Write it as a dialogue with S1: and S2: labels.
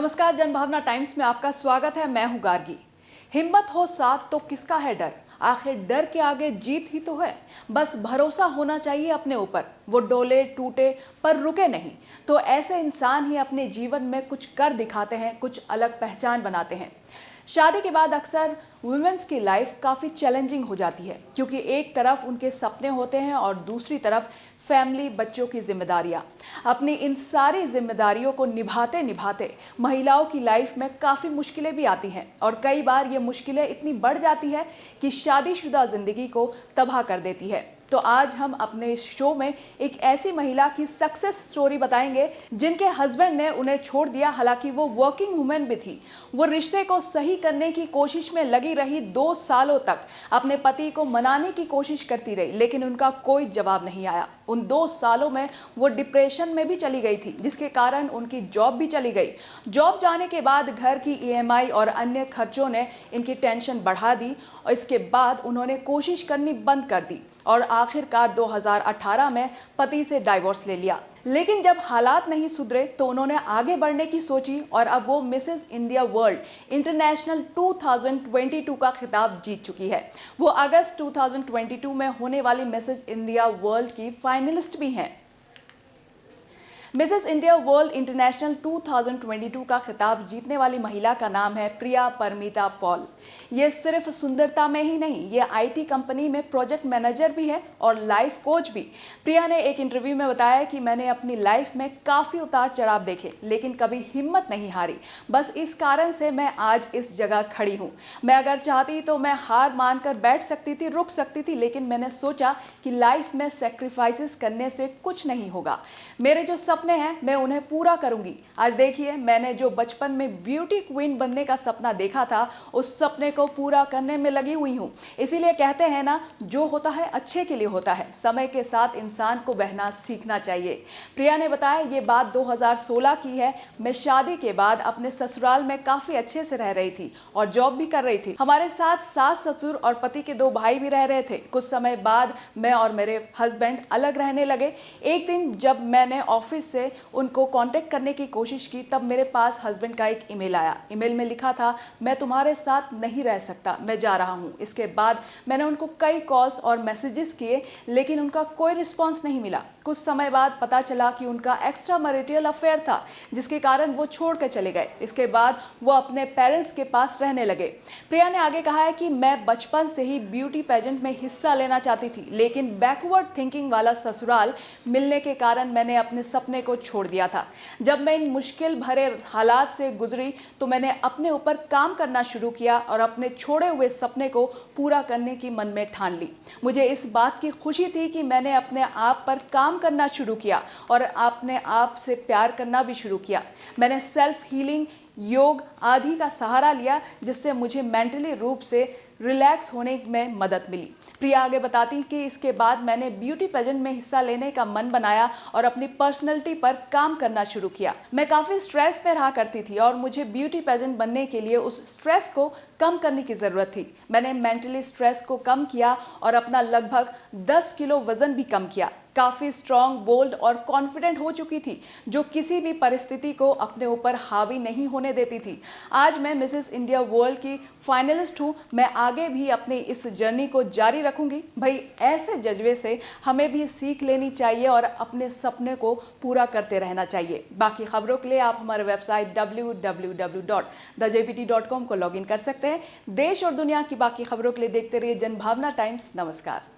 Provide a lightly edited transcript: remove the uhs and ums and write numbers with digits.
S1: नमस्कार, जनभावना टाइम्स में आपका स्वागत है। मैं हूं गार्गी। हिम्मत हो साथ तो किसका है डर। आखिर डर के आगे जीत ही तो है। बस भरोसा होना चाहिए अपने ऊपर। वो डोले टूटे पर रुके नहीं। तो ऐसे इंसान ही अपने जीवन में कुछ कर दिखाते हैं, कुछ अलग पहचान बनाते हैं। शादी के बाद अक्सर वुमेन्स की लाइफ काफ़ी चैलेंजिंग हो जाती है, क्योंकि एक तरफ उनके सपने होते हैं और दूसरी तरफ फैमिली, बच्चों की जिम्मेदारियां। अपनी इन सारी जिम्मेदारियों को निभाते निभाते महिलाओं की लाइफ में काफ़ी मुश्किलें भी आती हैं, और कई बार ये मुश्किलें इतनी बढ़ जाती है कि शादीशुदा जिंदगी को तबाह कर देती है। तो आज हम अपने इस शो में एक ऐसी महिला की सक्सेस स्टोरी बताएंगे जिनके हस्बैंड ने उन्हें छोड़ दिया, हालांकि वो वर्किंग वुमेन भी थी। वो रिश्ते को सही करने की कोशिश में लगी रही। 2 सालों तक अपने पति को मनाने की कोशिश करती रही, लेकिन उनका कोई जवाब नहीं आया। उन 2 सालों में वो डिप्रेशन में भी चली गई थी, जिसके कारण उनकी जॉब भी चली गई। जॉब जाने के बाद घर की EMI और अन्य खर्चों ने इनकी टेंशन बढ़ा दी, और इसके बाद उन्होंने कोशिश करनी बंद कर दी और आखिरकार 2018 में पति से डाइवोर्स ले लिया। लेकिन जब हालात नहीं सुधरे तो उन्होंने आगे बढ़ने की सोची, और अब वो मिसेस इंडिया वर्ल्ड इंटरनेशनल 2022 का खिताब जीत चुकी है। वो अगस्त 2022 में होने वाली मिसेस इंडिया वर्ल्ड की फाइनलिस्ट भी हैं। मिसेस इंडिया वर्ल्ड इंटरनेशनल 2022 का खिताब जीतने वाली महिला का नाम है प्रिया परमीता पॉल। ये सिर्फ सुंदरता में ही नहीं, ये IT कंपनी में प्रोजेक्ट मैनेजर भी है और लाइफ कोच भी। प्रिया ने एक इंटरव्यू में बताया कि मैंने अपनी लाइफ में काफ़ी उतार चढ़ाव देखे, लेकिन कभी हिम्मत नहीं हारी। बस इस कारण से मैं आज इस जगह खड़ी हूँ। मैं अगर चाहती तो मैं हार मानकर बैठ सकती थी, रुक सकती थी, लेकिन मैंने सोचा कि लाइफ में सेक्रीफाइसेस करने से कुछ नहीं होगा। मेरे जो सपने हैं मैं उन्हें पूरा करूंगी। आज देखिए, मैंने जो बचपन में ब्यूटी क्वीन बनने का सपना देखा था, उस सपने को पूरा करने में लगी हुई हूं। इसीलिए कहते हैं ना, जो होता है अच्छे के लिए होता है। समय के साथ इंसान को बहना सीखना चाहिए। प्रिया ने बताया ये बात 2016 की है। मैं शादी के बाद अपने ससुराल में काफी अच्छे से रह रही थी और जॉब भी कर रही थी। हमारे साथ सास ससुर और पति के 2 भाई भी रह रहे थे। कुछ समय बाद मैं और मेरे हस्बैंड अलग रहने लगे। एक दिन जब मैंने ऑफिस से उनको कांटेक्ट करने की कोशिश की, तब मेरे पास हस्बैंड का एक ईमेल आया। ईमेल में लिखा था, मैं तुम्हारे साथ नहीं रह सकता, मैं जा रहा हूँ। इसके बाद मैंने उनको कई कॉल्स और मैसेजेस किए, लेकिन उनका कोई रिस्पॉन्स नहीं मिला। कुछ समय बाद पता चला कि उनका एक्स्ट्रा मैरिटल अफेयर था, जिसके कारण वो छोड़ कर चले गए। इसके बाद वो अपने पेरेंट्स के पास रहने लगे। प्रिया ने आगे कहा है कि मैं बचपन से ही ब्यूटी पेजेंट में हिस्सा लेना चाहती थी, लेकिन बैकवर्ड थिंकिंग वाला ससुराल मिलने के कारण मैंने अपने सपने को छोड़ दिया था। जब मैं इन मुश्किल भरे हालात से गुजरी तो मैंने अपने ऊपर काम करना शुरू किया और अपने छोड़े हुए सपने को पूरा करने की मन में ठान ली। मुझे इस बात की खुशी थी कि मैंने अपने आप पर काम करना शुरू किया और अपने आप से प्यार करना भी शुरू किया। मैंने सेल्फ हीलिंग, योग आदि का सहारा लिया, जिससे मुझे मेंटली रूप से रिलैक्स होने में मदद मिली। प्रिया आगे बताती कि इसके बाद मैंने ब्यूटी पेजेंट में हिस्सा लेने का मन बनाया और अपनी पर्सनैलिटी पर काम करना शुरू किया। मैं काफ़ी स्ट्रेस में रहा करती थी और मुझे ब्यूटी पेजेंट बनने के लिए उस स्ट्रेस को कम करने की ज़रूरत थी। मैंने मेंटली स्ट्रेस को कम किया और अपना लगभग 10 किलो वज़न भी कम किया। काफ़ी स्ट्रॉन्ग, बोल्ड और कॉन्फिडेंट हो चुकी थी, जो किसी भी परिस्थिति को अपने ऊपर हावी नहीं होने देती थी। आज मैं मिसेस इंडिया वर्ल्ड की फाइनलिस्ट हूँ। मैं आगे भी अपनी इस जर्नी को जारी रखूंगी। भाई, ऐसे जज्बे से हमें भी सीख लेनी चाहिए और अपने सपने को पूरा करते रहना चाहिए। बाकी खबरों के लिए आप हमारे वेबसाइट www.thejpt.com को लॉगिन कर सकते हैं। देश और दुनिया की बाकी खबरों के लिए देखते रहिए जनभावना टाइम्स। नमस्कार।